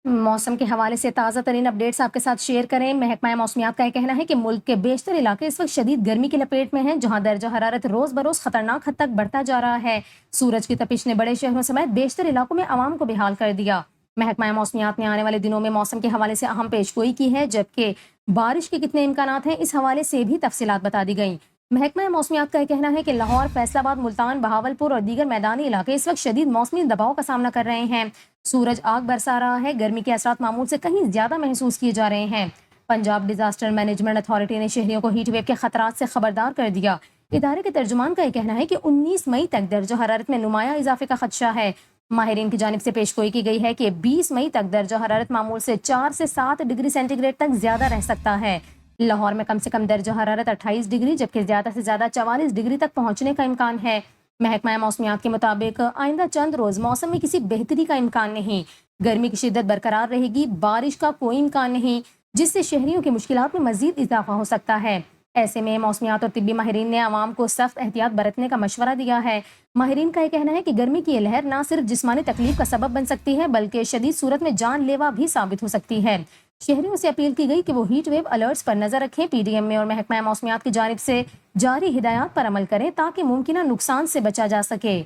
मौसम के हवाले से ताज़ा तरीन अपडेट्स आपके साथ शेयर करें। महकमा मौसमियात का यह कहना है कि मुल्क के बेशतर इलाके इस वक्त शदीद गर्मी की लपेट में हैं, जहां दर्जा हरारत रोज बरोज खतरनाक हद तक बढ़ता जा रहा है। सूरज की तपिश ने बड़े शहरों समेत बेशतर इलाकों में आवाम को बेहाल कर दिया। महकमा मौसमियात ने आने वाले दिनों में मौसम के हवाले से अहम पेशगोई की है, जबकि बारिश के कितने इम्कानात हैं इस हवाले से भी तफसीलात बता दी गई। महकमा मौसमियात का यह कहना है कि लाहौर, फैसलाबाद, मुल्तान, बहावलपुर और दीगर मैदानी इलाके इस वक्त शदीद मौसमी दबाव का सामना कर रहे हैं। सूरज आग बरसा रहा है, गर्मी के असरात मामूल से कहीं ज्यादा महसूस किए जा रहे हैं। पंजाब डिजास्टर मैनेजमेंट अथॉरिटी ने शहरियों को हीट वेव के खतरात से खबरदार कर दिया। इदारे के तर्जुमान का यह कहना है कि 19 मई तक दर्जा हरारत में नुमाया इजाफे का खदशा है। माहिरीन की जानिब से पेशगोई की गई है कि 20 मई तक दर्जा हरारत मामूल से 4 से 7 डिग्री सेंटीग्रेड तक ज्यादा रह सकता है। लाहौर में कम से कम दर्जा हरारत 28 डिग्री जबकि ज्यादा से ज्यादा 44 डिग्री तक पहुंचने का इम्कान है। महकमा मौसमियात के मुताबिक आइंदा चंद रोज मौसम में किसी बेहतरी का इम्कान नहीं। गर्मी की शिद्दत बरकरार रहेगी, बारिश का कोई इम्कान नहीं, जिससे शहरियों की मुश्किलात में मजीद इजाफा हो सकता है। ऐसे में मौसमियात और तिब्बी माहिरीन ने आवाम को सख्त एहतियात बरतने का मशवरा दिया है। माहिरीन का यह कहना है कि गर्मी की यह लहर न सिर्फ जिस्मानी तकलीफ का सबब बन सकती है, बल्कि शदीद सूरत में जानलेवा भी साबित हो सकती है। शहरियों से अपील की गई कि वो हीट वेव अलर्ट्स पर नजर रखें, पीडीएम में और महकमा मौसमियात की जानिब से जारी हिदायत पर अमल करें ताकि मुमकिन नुकसान से बचा जा सके।